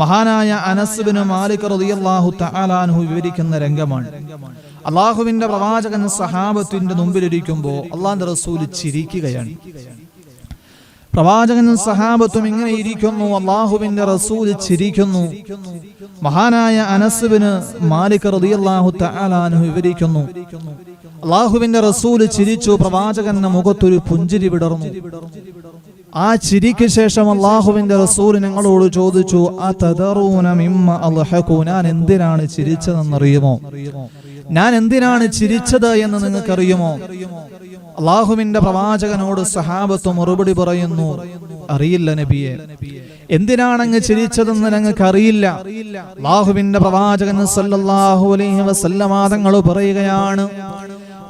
മഹാനായ അനസ് ബിൻ മാലിക് റളിയല്ലാഹു തആല അൻഹു വിവരിക്കുന്ന രംഗമാണ്. അല്ലാഹുവിന്റെ പ്രവാചകൻ സഹാബത്തിന്റെ മുമ്പിലിരിക്കുമ്പോൾ അല്ലാഹുവിന്റെ റസൂൽ ചിരിക്കുകയാണ്. പ്രവാചകനും സഹാബത്തും ഇങ്ങനെ ഇരിക്കുന്നു, അല്ലാഹുവിന്റെ റസൂൽ ചിരിക്കുന്നു. മഹാനായ അനസ് ബിൻ മാലിക് റളിയല്ലാഹു തആല അൻഹു വിവരിക്കുന്നു, അല്ലാഹുവിന്റെ റസൂൽ ചിരിച്ചു, പ്രവാചകന്റെ മുഖത്തൊരു പുഞ്ചിരി വിടർന്നു. ആ ചിരിക്ക് ശേഷം അല്ലാഹുവിന്റെ റസൂൽ ഞങ്ങളോട് ചോദിച്ചു, അതദറൂന മിമ്മ അൽഹഖു, ഞാൻ എന്തിനാണ് ചിരിച്ചതെന്നറിയുമോ? ഞാൻ എന്തിനാണ് ചിരിച്ചത് എന്ന് നിങ്ങൾക്കറിയുമോ? അല്ലാഹുവിന്റെ പ്രവാചകനോട് സഹാബത്ത് മറുപടി പറയുന്നു, അറിയില്ല നബിയെ. എന്തിനാണങ്ങ് ചിരിച്ചതെന്ന് ഞങ്ങൾക്ക് അറിയില്ല. അല്ലാഹുവിന്റെ പ്രവാചകൻ സല്ലല്ലാഹു അലൈഹി വസല്ലമ തങ്ങൾ പറയുകയാണ്,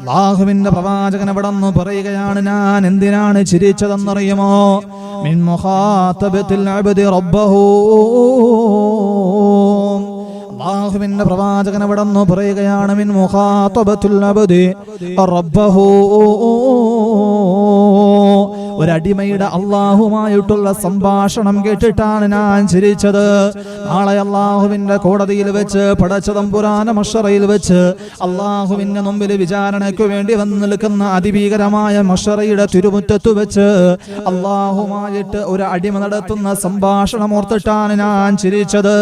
അല്ലാഹുവിന്റെ പ്രവാചകൻ അവിടെന്ന് പറയുകയാണ്, ഞാൻ എന്തിനാണ് ചിരിച്ചതെന്നറിയുമോ? മിൻ മുഖാതബത്തിൽ അബ്ദി റബ്ബഹു. അല്ലാഹുവിന്റെ പ്രവാചകൻ അവിടെന്ന് പറയുകയാണ്, മിൻ മുഖാതബത്തിൽ അബ്ദി റബ്ബഹു. ഒരടിമയുടെ അല്ലാഹുമായിട്ടുള്ള സംഭാഷണം കേട്ടിട്ടാണ് ഞാൻ ചിരിച്ചത്. നാളെ അല്ലാഹുവിന്റെ കോടതിയിൽ വെച്ച്, പടച്ച തമ്പുരാന്റെ മഹ്ശറയിൽ വെച്ച്, അല്ലാഹുവിന്റെ മുമ്പിൽ വിചാരണയ്ക്ക് വേണ്ടി വന്ന് നിൽക്കുന്ന അതിഭീകരമായ മഹ്ശറയുടെ തിരുമുറ്റത്ത് വെച്ച് അല്ലാഹുമായിട്ട് ഒരു അടിമ നടത്തുന്ന സംഭാഷണം ഓർത്തിട്ടാണ് ഞാൻ ചിരിച്ചത്.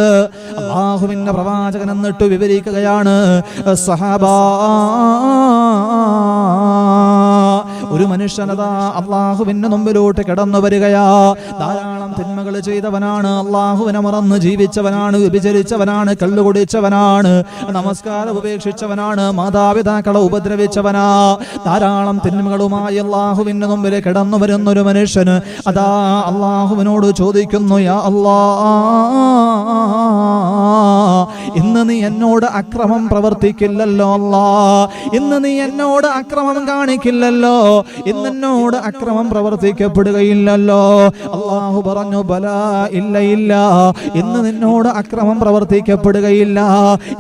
അല്ലാഹുവിന്റെ പ്രവാചകൻ എന്നിട്ട് വിവരിക്കുകയാണ്, സഹാബാ, ഒരു മനുഷ്യനതാ അല്ലാഹുവിന്റെ മുമ്പിലോട്ട് കടന്നു വരികയാ. ധാരാളം തിന്മകൾ ചെയ്തവനാണ്, അല്ലാഹുവിനെ മറന്ന് ജീവിച്ചവനാണ്, വ്യഭിചരിച്ചവനാണ്, കള്ളു കുടിച്ചവനാണ്, നമസ്കാരം ഉപേക്ഷിച്ചവനാണ്, മാതാപിതാക്കളെ ഉപദ്രവിച്ചവനാ. ധാരാളം തിന്മകളുമായി അല്ലാഹുവിന്റെ മുമ്പിൽ കടന്നു വരുന്നൊരു മനുഷ്യന് അതാ അല്ലാഹുവിനോട് ചോദിക്കുന്നു, യാ അല്ലാഹ്, ഇന്ന് നീ എന്നോട് അക്രമം പ്രവർത്തിക്കില്ലല്ലോ അല്ലാ, ഇന്ന് നീ എന്നോട് അക്രമം കാണിക്കില്ലല്ലോ, ഇന്ന് എന്നോട് അക്രമം പ്രവർത്തിക്കപ്പെടുകയില്ലല്ലോ. അല്ലാഹു പറഞ്ഞു, ബലാ, ഇല്ല ഇല്ല, ഇന്ന് നിന്നോട് അക്രമം പ്രവർത്തിക്കപ്പെടുകയില്ല.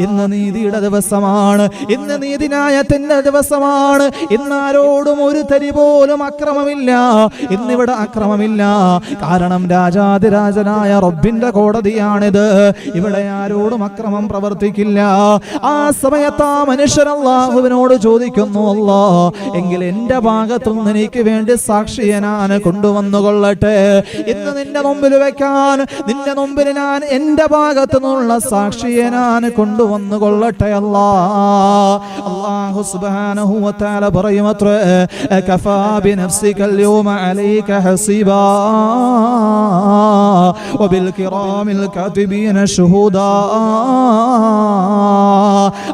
ഇന്ന് നീതിയുടെ ദിവസമാണ്, ഇന്ന് നീതിന്യായത്തിന്റെ ദിവസമാണ്. ഇന്നാരോടും ഒരു തരി പോലും അക്രമമില്ല, ഇന്നിവിടെ അക്രമമില്ല. കാരണം രാജാതിരാജനായ റബ്ബിന്റെ കോടതിയാണിത്. ഇവിടെ ആരോടും അക്രമം പ്രവർത്തിക്കില്ല. ആ സമയത്ത് ആ മനുഷ്യൻ അല്ലാഹുവിനോട് ചോദിക്കുന്നു, അല്ലാ, എങ്കിൽ എന്റെ ഭാഗത്തുനിന്ന് എനിക്ക് വേണ്ടി സാക്ഷിയെ ഞാൻ കൊണ്ടുവന്നുകൊള്ളട്ടെ. ഇന്ന് നിന്റെ മുമ്പിൽ വെക്കാൻ, നിന്റെ മുമ്പിൽ ഞാൻ എന്റെ ഭാഗത്തു നിന്നുള്ള സാക്ഷിയെ ഞാൻ കൊണ്ടുവന്നുകൊള്ളട്ടെ. അല്ലാഹു സുബ്ഹാനഹു വ തആല പറയുമത്രേ, കഫാ ബിനഫ്സിക അൽയൗമ അലൈക ഹസീബാ വബിൽ കിറാമിൽ കാതിബീന ശുഹൂദാ.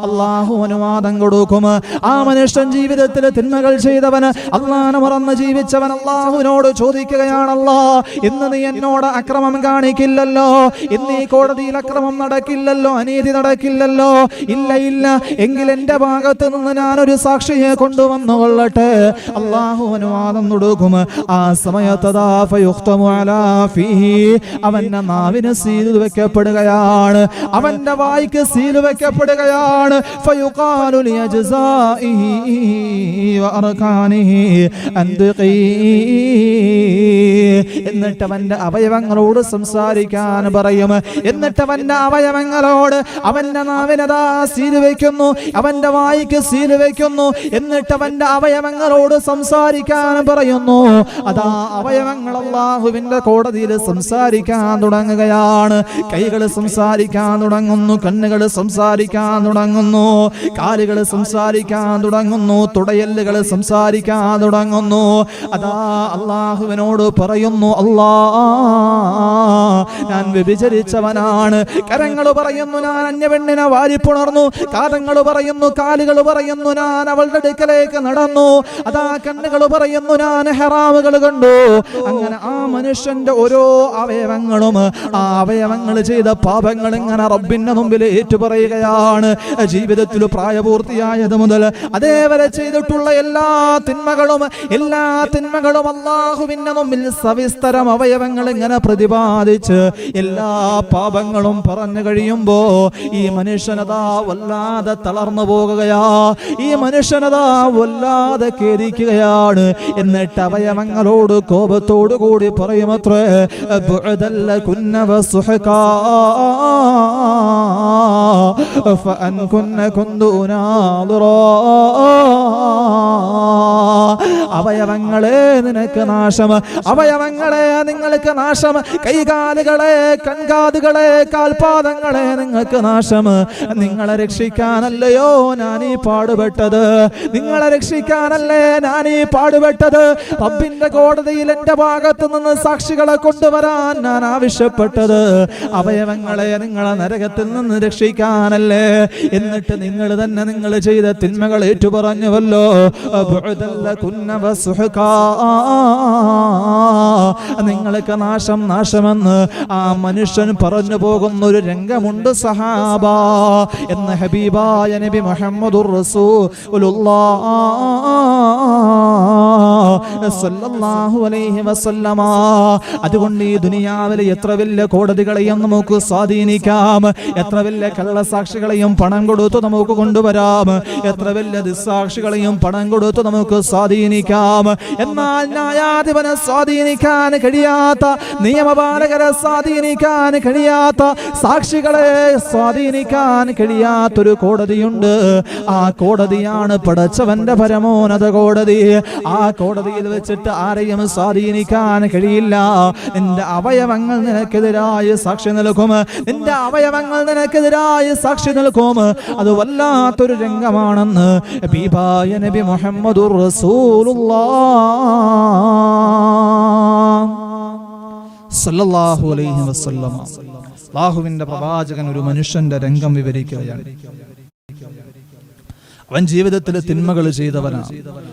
അല്ലാഹു അനുവാദം കൊടുക്കും. ആ മനുഷ്യൻ ജീവിതത്തിൽ തിന്മകൾ ചെയ്തവന്, അല്ലാഹുവിനെ മറന്ന് ജീവിച്ചവൻ അല്ലാഹുവിനോട് ചോദിക്കുകയാണ്, അല്ലാ, ഇന്ന് നീ എന്നോട് അക്രമം കാണിക്കില്ലല്ലോ, ഇന്ന് ഈ കോടതിയിൽ അക്രമം നടക്കില്ലല്ലോ, അനീതി നടക്കില്ലല്ലോ. ഇല്ല ഇല്ല, എങ്കിൽ എന്റെ ഭാഗത്ത് നിന്ന് ഞാനൊരു സാക്ഷിയെ കൊണ്ടുവന്നുകൊള്ളട്ടെ. അല്ലാഹു അനുവാദം കൊടുക്കും. ആ സമയത്ത് അവന്റെ നാവിന് സീൽ വെക്കപ്പെടുകയാണ്, അവന്റെ വായ്ക്ക് സീൽ വെക്കപ്പെടുകയാണ്. ഫയുഖാലു ലിയജ്സാഇഹി വഅർകാനിഹി അൻദിഖി. എന്നിട്ട് അവന്റെ അവയവങ്ങളോട് സംസാരിക്കാൻ പറയും. എന്നിട്ട് അവന്റെ അവയവങ്ങളോട്, അവന്റെ നാവിനതാ സീൽ വയ്ക്കുന്നു, അവന്റെ വായ്ക്ക് സീൽ വയ്ക്കുന്നു. എന്നിട്ട് അവന്റെ അവയവങ്ങളോട് സംസാരിക്കാൻ പറയുന്നു. അതാ അവയവങ്ങൾ അല്ലാഹുവിന്റെ കോടതിയിൽ സംസാരിക്കാൻ തുടങ്ങുകയാണ്. കൈകൾ സംസാരിക്കാൻ തുടങ്ങുന്നു, കണ്ണുകൾ സംസാരിക്കാൻ തുടങ്ങുന്നു, കാലുകൾ സംസാരിക്കാൻ തുടങ്ങുന്നു, തുടയല്ലുകൾ സംസാരിക്കാൻ തുടങ്ങുന്നു. അതാ അല്ലാഹുവിനോട് പറയുന്നു, അല്ലാ, ഞാൻ വ്യഭിചരിച്ചവനാണ്. കരങ്ങൾ പറയുന്നു, ഞാൻ അന്യപെണ്ണിനെ വാരിപ്പുണർന്നു. കാതങ്ങൾ പറയുന്നു, കാലുകൾ പറയുന്നു, ഞാൻ അവളുടെ അടുക്കലേക്ക് നടന്നു. അതാ കണ്ണുകൾ പറയുന്നു, ഞാൻ ഹറാമുകൾ കണ്ടു. അങ്ങനെ ആ മനുഷ്യന്റെ ഓരോ അവയവങ്ങളും, ആ അവയവങ്ങൾ ചെയ്ത പാപങ്ങൾ ഇങ്ങനെ റബ്ബിന്റെ മുമ്പിൽ ഏറ്റുപറയുകയാണ്. ജീവിതത്തിൽ പ്രായപൂർത്തിയായത് മുതൽ അതേവരെ ചെയ്തിട്ടുള്ള എല്ലാ തിന്മകളും അല്ലാഹുവിന്റെ മുമ്പിൽ സവിസ്തരം അവയവങ്ങൾ ഇങ്ങനെ പ്രതിപാദിച്ച് എല്ലാ പാപങ്ങളും പറഞ്ഞു കഴിയുമ്പോ ഈ മനുഷ്യനതാ വല്ലാതെ തളർന്നു പോകുകയാ, ഈ മനുഷ്യനതാ വല്ലാതെ ഖേദിക്കുകയാണ്. എന്നിട്ട് അവയവങ്ങളോട് കോപത്തോടു കൂടി പറയുമത്രേ, അവയവങ്ങളെ നിനക്ക് നാശം, അവയവങ്ങളെ നിങ്ങൾക്ക് നാശം, കൈകാലുകളെ, കൺകാതുകളെ, കാൽപാദങ്ങളെ നിങ്ങൾക്ക് നാശം. നിങ്ങളെ രക്ഷിക്കാനല്ലയോ ഞാൻ ഈ പാടുപെട്ടത്, നിങ്ങളെ രക്ഷിക്കാനല്ലേ ഞാൻ ഈ പാടുപെട്ടത്. റബ്ബിന്റെ കോടതിയിൽ എന്റെ ഭാഗത്ത് നിന്ന് സാക്ഷികളെ കൊണ്ടുവരാൻ ഞാൻ ആവശ്യപ്പെട്ടത് അവയവങ്ങളെ നിങ്ങളെ നരകത്തിൽ നിന്ന് രക്ഷിക്കാനല്ലേ. എന്നിട്ട് നിങ്ങൾ തന്നെ നിങ്ങൾ ചെയ്ത തിന്മകൾ ഏറ്റുപറഞ്ഞുവല്ലോ. നിങ്ങൾക്ക് നാശം നാശമെന്ന് ആ മനുഷ്യൻ പറഞ്ഞു പോകുന്ന ഒരു രംഗമുണ്ട് സഹാബ എന്ന് ഹബീബായ നബി മുഹമ്മദുർ റസൂലുള്ളാഹ് സല്ലല്ലാഹു അലൈഹി വസല്ലമ. അതുകൊണ്ട് ഈ ദുനിയാവിലെ എത്ര വലിയ കോടതികളെയും നമുക്ക് സ്വാധീനിക്കാം, എത്ര വലിയ കള്ളസാക്ഷികളെയും പണം കൊടുത്തു നമുക്ക് കൊണ്ടുവരാം, എത്ര വലിയ ദുസ്സാക്ഷികളെയും പണം കൊടുത്തു നമുക്ക് സ്വാധീനിക്കാം. എന്നാൽ ന്യായാധിപനെ സ്വാധീനിക്കാൻ കഴിയാത്ത, നിയമപാലകരെ സ്വാധീനിക്കാൻ കഴിയാത്ത, സാക്ഷികളെ സ്വാധീനിക്കാൻ കഴിയാത്തൊരു കോടതിയുണ്ട്. ആ കോടതിയാണ് പടച്ചവന്റെ പരമോന്നത കോടതി. ആ കോടതിയിൽ വെച്ചിട്ട് ആരെയും സ്വാധീനിക്കാൻ കഴിയില്ല. നിന്റെ അവയവങ്ങൾ നിനക്കെതിരായി സാക്ഷി നിൽക്കും, നിന്റെ അവയവങ്ങൾ നിനക്കെതിരായി സാക്ഷി നിൽക്കും. അത് വല്ലാത്തൊരു രംഗമാണെന്ന് ഹബീബായ നബി മുഹമ്മദുർ റസൂലുള്ളാഹ് സല്ലല്ലാഹു അലൈഹി വസല്ലം. അല്ലാഹുവിന്റെ പ്രവാചകൻ ഒരു മനുഷ്യന്റെ രംഗം വിവരിക്കുകയാണ്. അവൻ ജീവിതത്തിൽ തിന്മകൾ ചെയ്തവനാണ്.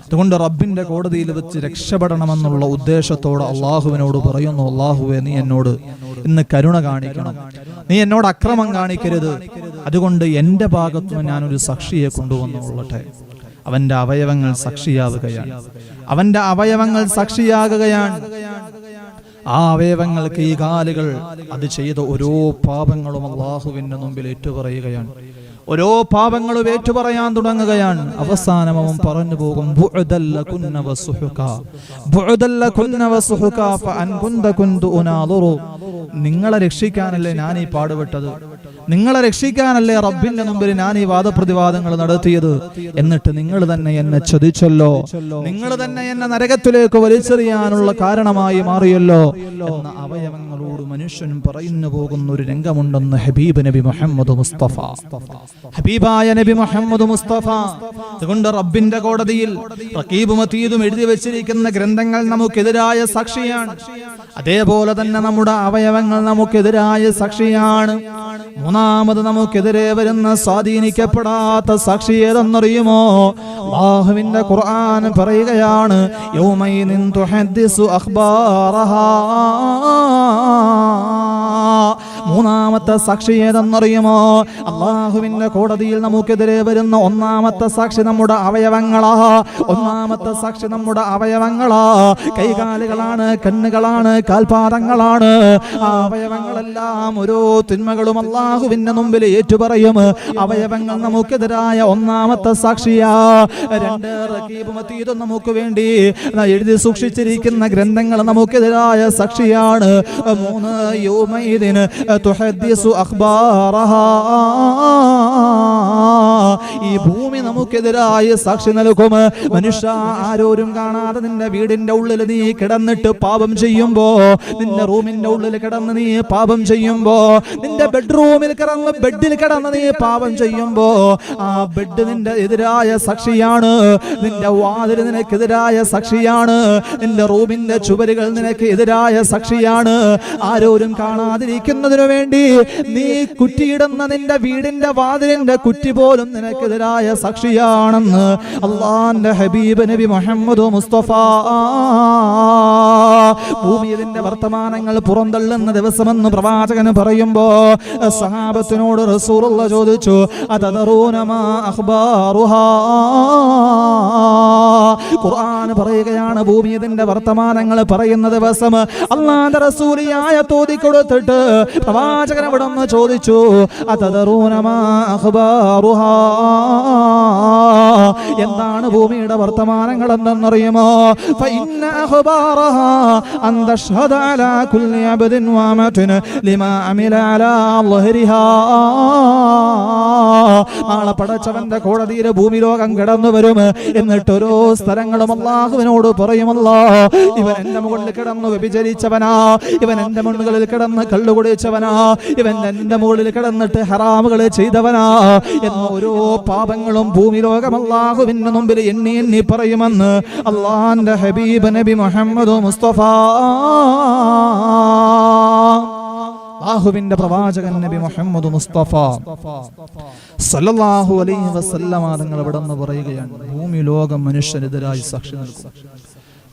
അതുകൊണ്ട് റബ്ബിന്റെ കോടതിയിൽ വെച്ച് രക്ഷപ്പെടണമെന്നുള്ള ഉദ്ദേശത്തോടെ അള്ളാഹുവിനോട് പറയുന്നു, അള്ളാഹുവേ നീ എന്നോട് ഇന്ന് കരുണ കാണിക്കണം, നീ എന്നോട് അക്രമം കാണിക്കരുത്. അതുകൊണ്ട് എന്റെ ഭാഗത്തുനിന്ന് ഞാനൊരു സാക്ഷിയെ കൊണ്ടുവന്നുകൊള്ളട്ടെ. അവന്റെ അവയവങ്ങൾ സാക്ഷിയാവുകയാണ്, അവന്റെ അവയവങ്ങൾ സാക്ഷിയാകുകയാണ്. ആ അവയവങ്ങൾക്ക് ഈ കാലുകൾ അത് ചെയ്ത ഓരോ പാപങ്ങളും അള്ളാഹുവിന്റെ മുമ്പിൽ ഏറ്റുപറയുകയാണ്. ഓരോ പാപങ്ങളും ഏറ്റുപറയാൻ തുടങ്ങുകയാണ്. അവസാനം അവൻ പറഞ്ഞു പോകും, നിങ്ങളെ രക്ഷിക്കാനല്ലേ ഞാൻ ഈ പാടുപെട്ടത്, നിങ്ങളെ രക്ഷിക്കാനല്ലേ റബ്ബിന്റെ മുമ്പിൽ ഞാൻ ഈ വാദപ്രതിവാദങ്ങൾ നടത്തിയത്. എന്നിട്ട് നിങ്ങൾ തന്നെ എന്നെ ചതിച്ചല്ലോ, നിങ്ങൾ തന്നെ എന്നെ നരകത്തിലേക്ക് വലിച്ചെറിയാനുള്ള കാരണമായി മാറിയല്ലോ എന്ന അവയവങ്ങളോട് മനുഷ്യൻ പറഞ്ഞു പോകുന്ന ഒരു രംഗമുണ്ടെന്ന് ഹബീബ് നബി മുഹമ്മദ് മുസ്തഫ, ഹബീബായ നബി മുഹമ്മദ് മുസ്തഫ. അതുകൊണ്ട് റബ്ബിന്റെ കോടതിയിൽ റഖീബും അതീദും എഴുതി വെച്ചിരിക്കുന്ന ഗ്രന്ഥങ്ങൾ നമുക്കെതിരായ സാക്ഷിയാണ്. അതേപോലെ തന്നെ നമ്മുടെ അവയവങ്ങൾ നമുക്കെതിരായ സാക്ഷിയാണ്. മൂന്നാമത് നമുക്കെതിരെ വരുന്ന സ്വാധീനിക്കപ്പെടാത്ത സാക്ഷി ഏതെന്നറിയുമോ? അല്ലാഹുവിന്റെ ഖുർആൻ പറയുകയാണ്, യൗമൈനിൻ തുഹദ്ദിസു അഖ്ബാറഹാ. മൂന്നാമത്തെ സാക്ഷി ഏതെന്നറിയുമോ? അള്ളാഹുവിന്റെ കോടതിയിൽ നമുക്കെതിരെ വരുന്ന ഒന്നാമത്തെ സാക്ഷി നമ്മുടെ അവയവങ്ങളാ. ഒന്നാമത്തെ സാക്ഷി നമ്മുടെ അവയവങ്ങളാ. കൈകാലുകളാണ്, കണ്ണുകളാണ്, കാൽപാദങ്ങളാണ്. ആ അവയവങ്ങളെല്ലാം ഓരോ തിന്മകളും അള്ളാഹുവിന്റെ മുമ്പിൽ ഏറ്റുപറയും. അവയവങ്ങൾ നമുക്കെതിരായ ഒന്നാമത്തെ സാക്ഷിയാ. രണ്ട്, റഖീബും അതീദും നമുക്ക് വേണ്ടി എഴുതി സൂക്ഷിച്ചിരിക്കുന്ന ഗ്രന്ഥങ്ങൾ നമുക്കെതിരായ സാക്ഷിയാണ്. മൂന്ന്, യൗമൈദിന് തുഹദ്ദിസു അഖ്ബാറഹാ. ഈ ഭൂമി നമുക്കെതിരായ സാക്ഷി നൽകും. മനുഷ്യ, ആരോരും കാണാതെ നിന്റെ വീടിന്റെ ഉള്ളിൽ നീ കിടന്നിട്ട് പാപം ചെയ്യുമ്പോ, നിന്റെ റൂമിന്റെ ഉള്ളിൽ കിടന്ന് നീ പാപം ചെയ്യുമ്പോ, നിന്റെ ബെഡ്റൂമിൽ കിടന്ന് ബെഡിൽ കിടന്ന് നീ പാപം ചെയ്യുമ്പോ, ആ ബെഡ് നിന്റെ എതിരായ സാക്ഷിയാണ്. നിന്റെ വാതിൽ നിനക്കെതിരായ സാക്ഷിയാണ്. നിന്റെ റൂമിന്റെ ചുവരുകൾ നിനക്ക് എതിരായ സാക്ഷിയാണ്. ആരോരും കാണാതിരിക്കുന്നതിനു വേണ്ടി നീ കുറ്റിയിടുന്ന നിന്റെ വീടിന്റെ വാതിലിന്റെ കുറ്റി പോലും നിനക്കെതിരായ സാക്ഷിയാണെന്ന് അല്ലാഹുവിന്റെ ഹബീബ് നബി മുഹമ്മദ് മുസ്തഫ ഭൂമി ഇതിന്റെ വർത്തമാനങ്ങൾ പുറന്തള്ളുന്ന ദിവസമെന്ന് പ്രവാചകന് പറയുമ്പോ സഹാബത്തിനോട് റസൂലുള്ളാഹി ചോദിച്ചു, അതദറൂന മാ അഖ്ബാറുഹാ. ഖുർആൻ പറയുകയാണ്, ഭൂമി ഇതിന്റെ വർത്തമാനങ്ങൾ പറയുന്ന ദിവസം അല്ലാഹുവിന്റെ റസൂൽ ആയത്ത് ഓതി കൊടുത്തിട്ട് പ്രവാചകൻ അവിടെ നിന്ന് ചോദിച്ചു, അതദറൂന മാ അഖ്ബാറുഹാ, എന്താണ് ഭൂമിയുടെ വർത്തമാനങ്ങൾ എന്തെന്നറിയുമോ? ഫഇന്ന അഖ്ബാറഹാ അൻ തശ്ഹദ അലാ കുല്ലി അബ്ദിൻ വഅമതിൻ ലിമാ അമില അലാ ളഹരിഹാ. നാളെ പടച്ചവന്റെ കോടതിയിൽ ഭൂമി ലോകം കിടന്നു വരും. എന്നിട്ട് ഓരോ സ്ഥലങ്ങളും അല്ലാഹുവിനോട് പറയുമല്ലോ, ഇവൻ എന്റെ മുകളിൽ കിടന്ന് വ്യഭിചരിച്ചവനാ, ഇവൻ എന്റെ മുകളിൽ കിടന്ന് കള്ളുകുടിച്ചവനാ, ഇവൻ എന്റെ മുകളിൽ കിടന്നിട്ട് ഹറാമുകൾ ചെയ്തവനാ എന്ന ഓരോ പാപങ്ങളും ഭൂമി ലോകം അല്ലാഹുവിന്റെ മുമ്പിൽ എണ്ണി എണ്ണി പറയുമെന്ന് അല്ലാഹുവിന്റെ ഹബീബ് നബി മുഹമ്മദ് മുസ്തഫ അല്ലാഹുവിന്റെ പ്രവാചകൻ നബി മുഹമ്മദ് മുസ്തഫ സല്ലല്ലാഹു അലൈഹി വസല്ലമ തങ്ങൾ അവിടെ നിന്ന് പറയുകയാണ്, ഭൂമി ലോകം മനുഷ്യനെതിരായി സാക്ഷി നിൽക്കും.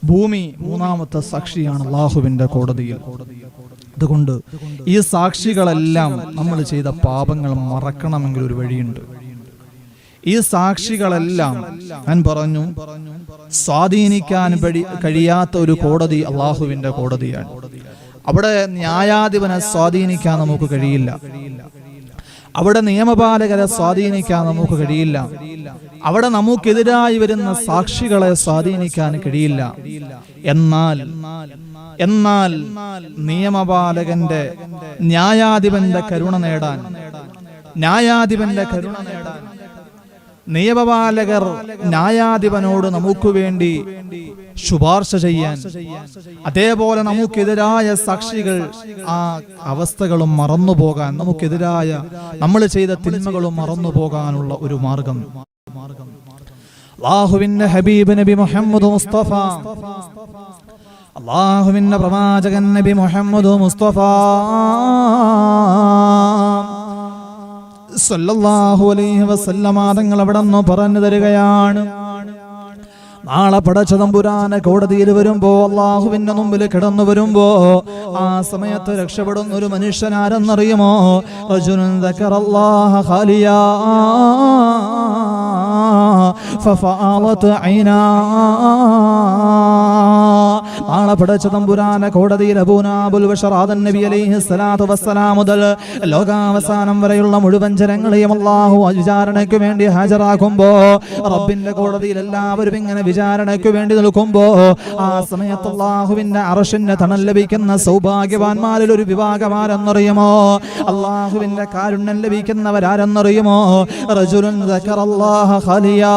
ഭൂമി മൂന്നാമത്തെ സാക്ഷിയാണ് അല്ലാഹുവിന്റെ കോടതിയിൽ. അതുകൊണ്ട് ഈ സാക്ഷികളെല്ലാം നമ്മൾ ചെയ്ത പാപങ്ങൾ മറക്കണമെങ്കിൽ ഒരു വഴിയുണ്ട്. ഈ സാക്ഷികളെല്ലാം ഞാൻ പറഞ്ഞു സ്വാധീനിക്കാൻ കഴിയാത്ത ഒരു കോടതി അല്ലാഹുവിന്റെ കോടതിയാണ്. അവിടെ ന്യായാധിപനെ സ്വാധീനിക്കാൻ നമുക്ക് കഴിയില്ല, അവിടെ നിയമപാലകരെ സ്വാധീനിക്കാൻ നമുക്ക് കഴിയില്ല, അവിടെ നമുക്കെതിരായി വരുന്ന സാക്ഷികളെ സ്വാധീനിക്കാൻ കഴിയില്ല. എന്നാൽ നിയമപാലകന്റെ ന്യായാധിപന്റെ കരുണ നേടാൻ നിയമപാലകർ ന്യായാധിപനോട് നമുക്ക് വേണ്ടി ശുപാർശ ചെയ്യാൻ, അതേപോലെ നമുക്കെതിരായ സാക്ഷികൾ ആ അവസ്ഥകളും മറന്നുപോകാൻ, നമുക്കെതിരായ നമ്മൾ ചെയ്ത തിന്മകളും മറന്നുപോകാനുള്ള ഒരു മാർഗം അല്ലാഹുവിന്റെ ഹബീബ് നബി മുഹമ്മദ് മുസ്തഫ അല്ലാഹുവിന്റെ പ്രവാചകൻ നബി മുഹമ്മദ് മുസ്തഫ സല്ലല്ലാഹു അലൈഹി വസല്ലമ തങ്ങൾ അവിടെ നിന്ന് പറഞ്ഞു തരികയാണ്, നാളെ പടച്ചതമ്പുരാനെ കോടതിയിൽ വരുമ്പോ അല്ലാഹുവിന്റെ മുമ്പിൽ കിടന്നു വരുമ്പോ ആ സമയത്ത് രക്ഷപ്പെടുന്ന ഒരു മനുഷ്യനാരെന്നറിയുമോ? റജുലുൻ ദക്കറല്ലാഹ ഖാലിയാ ഫഫഅലത് ഐനാ. നാളെ പടച്ചതമ്പുരാനെ കോടതിയിൽ അബൂനാബുൽ ബശർ ആദം നബി അലൈഹി സ്വലാത്തു വസ്സലാം മുതൽ ലോകാവസാനം വരെയുള്ള മുഴുവൻ ജനങ്ങളെയും അല്ലാഹു വിചാരണയ്ക്ക് വേണ്ടി ഹാജരാക്കുമ്പോ, റബ്ബിന്റെ കോടതിയിൽ എല്ലാവരും ഇങ്ങനെ വിചാരണയ്ക്ക് വേണ്ടി നിൽക്കുമ്പോ ആ സമയത്ത് അല്ലാഹുവിന്റെ അർശിന്റെ തണൽ ലഭിക്കുന്ന സൗഭാഗ്യവാന്മാരിൽ ഒരു വിഭാഗമാരെന്നറിയുമോ? അല്ലാഹുവിന്റെ കാരുണ്യം ലഭിക്കുന്നവരാരെന്നറിയുമോ? റജുലുൻ ദക്കറല്ലാഹ ഖാലിയാ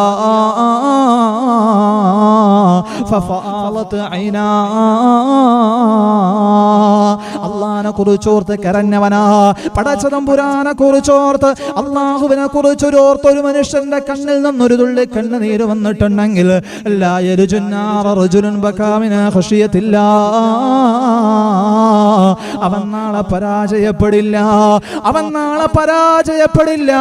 ഫഫഅലത് ഐനാ. അല്ലാഹുവിനെ കുറിച്ചോർത്ത് കരഞ്ഞവനാ, പടച്ചതമ്പുരാനെ കുറിച്ചോർത്ത് അല്ലാഹുവിനെ കുറിച്ചോർത്ത് ഒരു മനുഷ്യന്റെ കണ്ണിൽ നിന്നൊരു തുള്ളി കണ്ണുനീര് വന്നിട്ടുണ്ടെങ്കിൽ ലാ യർജുന്നാറ റജുലുൻ ബകാ മിൻ ഖശിയത്തില്ലാ, അവൻ നാളെ പരാജയപ്പെടില്ല,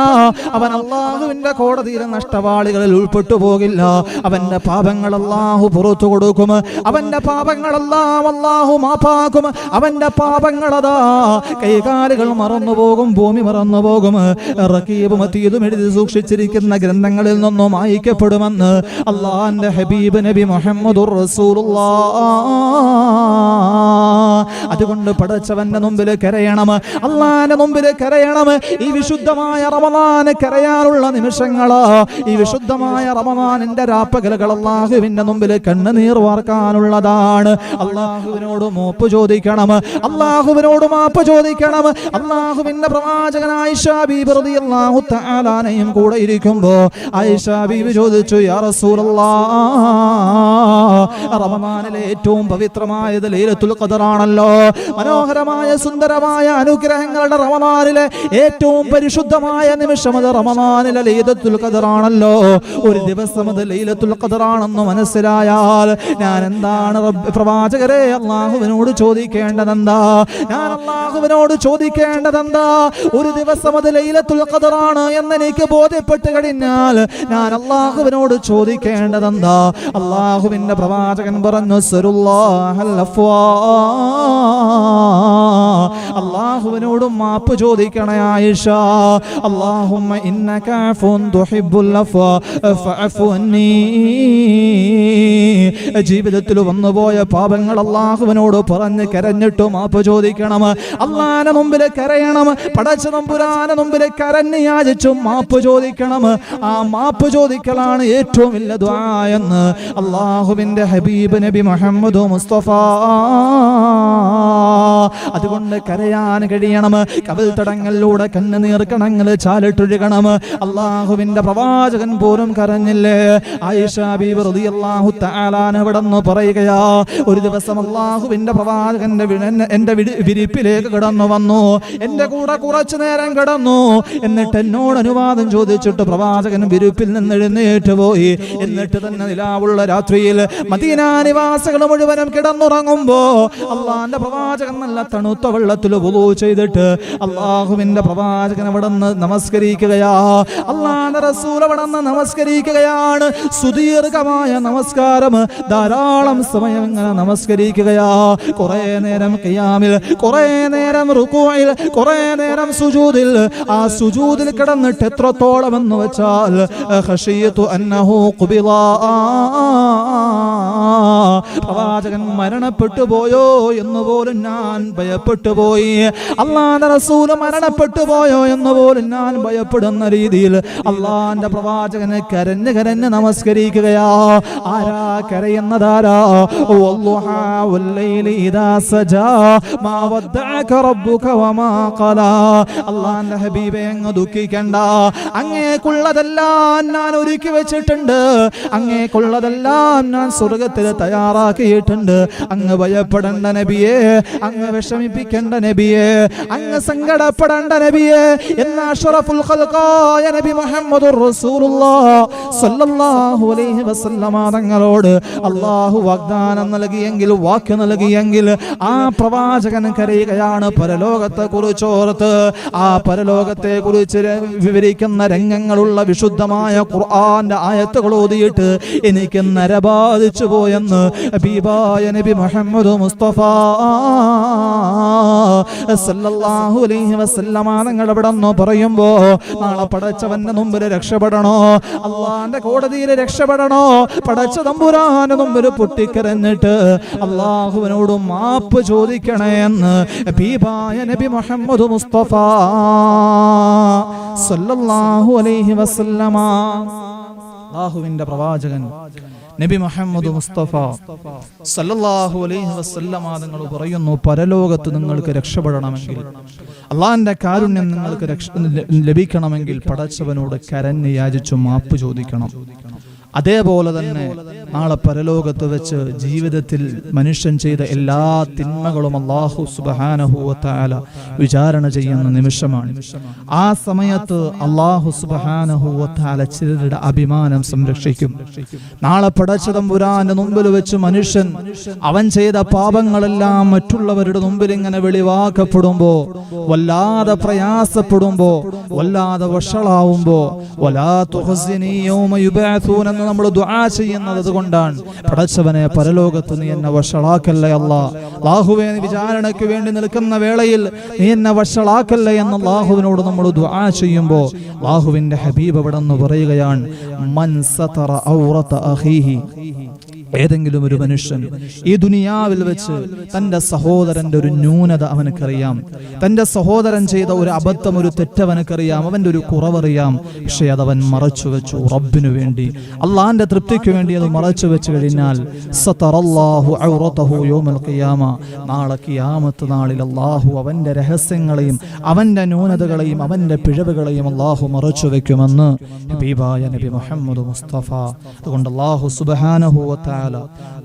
അവൻ അല്ലാഹുവിന്റെ കോടതിയിലെ നഷ്ടവാളികളിൽ ഉൾപ്പെട്ടു പോകില്ല. അവന്റെ പാപങ്ങൾ അല്ലാഹു പുറത്തു കൊടുക്കും, അവന്റെ പാപങ്ങളെല്ലാം അല്ലാഹു മാപ്പാക്കും. അവന്റെ പാപങ്ങളതാ കൈകാലുകൾ മറന്നുപോകും, ഭൂമി മറന്നുപോകും. റഖീബും അതീദും എഴുതി സൂക്ഷിച്ചിരിക്കുന്ന ഗ്രന്ഥങ്ങളിൽ നിന്നും മായ്ക്കപ്പെടുമെന്ന് അല്ലാഹുവിന്റെ ഹബീബ് നബി മുഹമ്മദുർ റസൂലുള്ളാഹ്. അതുകൊണ്ട് പടച്ചവന്റെ മുമ്പിൽ കരയണം, അല്ലാഹുവിന്റെ മുമ്പിൽ കരയണം. ഈ വിശുദ്ധമായ റമളാന് കരയാനുള്ള നിമിഷങ്ങളാ, ഈ വിശുദ്ധമായ റമളാനിന്റെ രാപ്പകലുകൾ അല്ലാഹുവിന്റെ മുമ്പിൽ കണ്ണുനീർ വാർക്കാനുള്ളതാണ്. അല്ലാഹുവിനോട് മാപ്പ് ചോദിക്കണം, അല്ലാഹുവിനോട് മാപ്പ് ചോദിക്കണം. അല്ലാഹുവിന്റെ പ്രവാചകൻ ആയിഷ ബീബി റളിയല്ലാഹു തആല അൻഹയും കൂടെ ഇരിക്കുമ്പോ ആയിഷ ബീബി ചോദിച്ചു, യാ റസൂലല്ലാഹ്, റമളാനിലെ ഏറ്റവും പവിത്രമായത് ലൈലത്തുൽ ഖദറാണല്ലോ, റമദാനാണല്ലോ. മനോഹരമായ സുന്ദരമായ അനുഗ്രഹങ്ങളുടെ റമദാനിലെ ഏറ്റവും പരിശുദ്ധമായ നിമിഷം അത് റമദാനിലെ ലൈലത്തുൽ ഖദറാണല്ലോ. ഒരു ദിവസം അത് ലൈലത്തുൽ ഖദറാണെന്ന് മനസ്സിലായാൽ ഞാൻ എന്താണ് പ്രവാചകരെ അള്ളാഹുവിനോട് ചോദിക്കേണ്ടതെന്താ? ഞാൻ അള്ളാഹുവിനോട് ചോദിക്കേണ്ടതെന്താ? ഒരു ദിവസം അത് ലൈലത്തുൽ ഖദറാണ് എന്നെനിക്ക് ബോധ്യപ്പെട്ട് കഴിഞ്ഞാൽ ഞാൻ അള്ളാഹുവിനോട് ചോദിക്കേണ്ടതെന്താ? അള്ളാഹുവിന്റെ പ്രവാചകൻ പറഞ്ഞു സറുല്ലാഹൽ അഫ്വാ, അള്ളാഹുവിനോടും മാപ്പ് ചോദിക്കണേ ആയിഷ. അല്ലാഹുമ്മ ഇന്നക അഫ്വുൻ തുഹിബ്ബുൽ അഫ്വാ ഫഅഫു അന്നീ. ജീവിതത്തിൽ വന്നുപോയ പാപങ്ങൾ അള്ളാഹുവിനോട് പറഞ്ഞ് കരഞ്ഞിട്ട് മാപ്പ് ചോദിക്കണം. അള്ളാഹുവിന്റെ മുമ്പിൽ കരയണം. പടച്ച തമ്പുരാന്റെ മുമ്പിൽ കരഞ്ഞ് യാചിച്ചും മാപ്പ് ചോദിക്കണം. ആ മാപ്പ് ചോദിക്കലാണ് ഏറ്റവും വലിയ ദുആ എന്ന് അള്ളാഹുവിന്റെ ഹബീബ് നബി മുഹമ്മദ് മുസ്തഫ. അതുകൊണ്ട് കരയാൻ കഴിയണം. കവിൾ തടങ്ങളിലൂടെ കണ്ണുനീർ കണങ്ങൾ ചാലിട്ടൊഴുകണം. അള്ളാഹുവിന്റെ പ്രവാചകൻ പോലും കരഞ്ഞില്ലേ? ആയിഷ ബീബി റളിയല്ലാഹു തആല അവിടെന്ന് പറയുകയാ, ഒരു ദിവസം അള്ളാഹുവിന്റെ പ്രവാചകന്റെ എന്റെ വിരിപ്പിലേക്ക് കിടന്നു വന്നു. എന്റെ കൂടെ കുറച്ചു നേരം കിടന്നു. എന്നിട്ട് എന്നോട് അനുവാദം ചോദിച്ചിട്ട് പ്രവാചകൻ വിരിപ്പിൽ നിന്ന് എഴുന്നേറ്റ് പോയി. എന്നിട്ട് തന്നെ നിലാവുള്ള രാത്രിയിൽ മദീന നിവാസികൾ മുഴുവനും കിടന്നുറങ്ങുമ്പോ അള്ളാന്റെ പ്രവാചകൻ നല്ല തണുത്ത വെള്ളത്തിൽ വുളൂ ചെയ്തിട്ട് അള്ളാഹുവിന്റെ പ്രവാചകൻ അവിടെ നിന്ന് നമസ്കരിക്കുകയാ. അള്ളാന്റെ റസൂൽ അവിടെ നിന്ന് നമസ്കരിക്കുകയാണ്. സുദീർഘമായ നമസ്കാരം, ധാരാളം സമയം ഇങ്ങനെ നമസ്കരിക്കുകയാ. കുറെ നേരം ഖിയാമിൽ, കുറെ നേരം റുകൂഇൽ, കുറെ നേരം സുജൂദിൽ. ആ സുജൂദിൽ കിടന്നിട്ട് എത്രത്തോളം എന്ന് വെച്ചാൽ ഖശിയതു അന്നഹു ഖുബിള, പ്രവാചകൻ മരണപ്പെട്ടു പോയോ എന്ന് പോലും ഞാൻ ഭയപ്പെട്ടു പോയി. അള്ളാന്റെ റസൂൽ മരണപ്പെട്ടു പോയോ എന്ന് പോലും ഞാൻ ഭയപ്പെടുന്ന രീതിയിൽ അള്ളാന്റെ പ്രവാചകനെ കരഞ്ഞ് കരഞ്ഞ് നമസ്കരിക്കുകയാ. ആരാ കരയുന്നതാരാ? വല്ലുഹാ വല്ലൈലി ഇദാ സജാ മാ വദ്ദഅക റബ്ബുക വമാ ഖലാ. അല്ലാഹുവിന്റെ ഹബീബേ, അങ്ങ് ദുഃഖിക്കണ്ട. അങ്ങേക്കുള്ളതെല്ലാം ഞാൻ ഒരുക്കി വെച്ചിട്ടുണ്ട്. അങ്ങേക്കുള്ളതെല്ലാം ഞാൻ സ്വർഗ്ഗത്തിൽ തയ്യാറാക്കിയിട്ടുണ്ട്. അങ്ങ് ഭയപ്പെടേണ്ട നബിയേ, അങ്ങ് വിഷമിപ്പിക്കേണ്ട നബിയേ, അങ്ങ് സങ്കടപ്പെടേണ്ട നബിയേ എന്ന അഷ്റഫുൽ ഖൽഖായ നബി മുഹമ്മദുർ റസൂലുള്ളാഹ് സ്വല്ലല്ലാഹു അലൈഹി വസല്ലമ തങ്ങളോട് അല്ലാഹു വാഗ്ദാനം നൽകിയെങ്കിൽ, വാക്ക് നൽകിയെങ്കിൽ ആ പ്രവാചകൻ കരയുകയാണ് പരലോകത്തെ കുറിച്ചോർത്ത്. ആ പരലോകത്തെ കുറിച്ച് വിവരിക്കുന്ന രംഗങ്ങളുള്ള വിശുദ്ധമായ ഖുർആന്റെ ആയത്തുകൾ ഓതിയിട്ട് എനിക്ക് നരബാധിച്ചു പോയെന്ന് ഹബീബായ നബി മുഹമ്മദ് മുസ്തഫ സല്ലല്ലാഹു അലൈഹി വസല്ലമ തങ്ങൾ അവിടെ നിന്ന് പറയുമ്പോ, നാളെ പടച്ചവന്റെ മുമ്പിൽ രക്ഷപ്പെടണോ? അള്ളാന്റെ കോടതിയിൽ രക്ഷപ്പെടണോ? പടച്ച തമ്പുരാന്റെ മുമ്പിൽ പൊട്ടിക്കരഞ്ഞിട്ട് അള്ളാഹുവിനോട് മാപ്പ് ചോദിക്കണേ എന്ന് ഹബീബായ നബി മുഹമ്മദ് മുസ്തഫ സല്ലല്ലാഹു അലൈഹി വസല്ലമ. അല്ലാഹുവിന്റെ പ്രവാചകൻ നബി മുഹമ്മദ് മുസ്തഫ സല്ലല്ലാഹു അലൈഹി വസല്ലമ തങ്ങൾ പറയുന്നു, പരലോകത്ത് നിങ്ങൾക്ക് രക്ഷപ്പെടണമെങ്കിൽ, അള്ളാന്റെ കാരുണ്യം നിങ്ങൾക്ക് ലഭിക്കണമെങ്കിൽ പടച്ചവനോട് കരഞ്ഞ് യാചിച്ചു മാപ്പ് ചോദിക്കണം. അതേപോലെ തന്നെ നാളെ പരലോകത്ത് വെച്ച് ജീവിതത്തിൽ മനുഷ്യൻ ചെയ്ത എല്ലാ തിന്മകളും അല്ലാഹു സുബ്ഹാനഹു വ തആല വിചാരണ ചെയ്യുന്ന നിമിഷമാണ്. ആ സമയത്ത് അല്ലാഹു സുബ്ഹാനഹു വ തആല ചിലരുടെ അഭിമാനം സംരക്ഷിക്കും. നാളെ പടച്ച തമ്പുരാന്റെ മുമ്പിൽ വെച്ച് മനുഷ്യൻ അവൻ ചെയ്ത പാപങ്ങളെല്ലാം മറ്റുള്ളവരുടെ മുമ്പിൽ ഇങ്ങനെ വെളിവാക്കപ്പെടുമ്പോ, വല്ലാതെ പ്രയാസപ്പെടുമ്പോ, വല്ലാതെ വഷളാവുമ്പോ, വലാ തുഹ്സിനി യൗമ യുബഅസൂന നമ്മൾ ദുആ ചെയ്യുന്നത് അതുകൊണ്ടാണ്. പടച്ചവനെ, പരലോകത്ത് നീ എന്നെ വഷളാക്കല്ലേ അല്ലാഹ്. അല്ലാഹുവേ, നീ വിചാരണയ്ക്ക് വേണ്ടി നിൽക്കുന്ന വേളയിൽ നീ എന്നെ വഷളാക്കല്ലേ എന്ന് അല്ലാഹുവിനോട് നമ്മൾ ദുആ ചെയ്യുമ്പോൾ അല്ലാഹുവിന്റെ ഹബീബ് അവിടെ നിന്ന് പറയുകയാണ്, മൻ സതറ ഔറത അഖീഹി. ഏതെങ്കിലും ഒരു മനുഷ്യൻ ഈ ദുനിയാവിൽ വെച്ച് തന്റെ സഹോദരന്റെ ഒരു ന്യൂനത അവനക്കറിയാം, തന്റെ സഹോദരൻ ചെയ്ത ഒരു അബദ്ധം, ഒരു തെറ്റവനക്കറിയാം, അവന്റെ ഒരു കുറവറിയാം, പക്ഷെ അതവൻ മറച്ചു വെച്ചു റബ്ബിനു വേണ്ടി, അള്ളാന്റെ തൃപ്തിക്ക് വേണ്ടി അത് മറച്ചു വെച്ച് കഴിഞ്ഞാൽ സതറല്ലാഹു ഔറതഹു യൗമൽ ഖിയാമ, നാളെ ഖിയാമത്ത് നാളിൽ അല്ലാഹു അവന്റെ രഹസ്യങ്ങളെയും അവന്റെ ന്യൂനതകളെയും അവന്റെ പിഴവുകളെയും അല്ലാഹു മറച്ചു വെക്കുമെന്ന് ഹബീബായ നബി മുഹമ്മദ് മുസ്തഫ. അതുകൊണ്ട് അല്ലാഹു സുബ്ഹാനഹു വ തആല തആല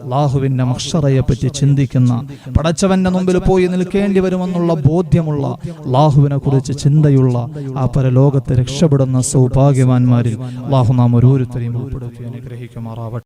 അല്ലാഹുവിന്റെ മഹ്ശറയെ പറ്റി ചിന്തിക്കുന്ന, പടച്ചവന്റെ മുമ്പിൽ പോയി നിൽക്കേണ്ടി വരുമെന്നുള്ള ബോധ്യമുള്ള, അല്ലാഹുവിനെ കുറിച്ച് ചിന്തയുള്ള ആ പരലോകത്ത് രക്ഷപ്പെടുന്ന സൗഭാഗ്യവാന്മാരിൽ അല്ലാഹു നാം ഓരോരുത്തരെയും ഉൾപ്പെടുത്തി അനുഗ്രഹിക്കുമാറാവട്ടെ.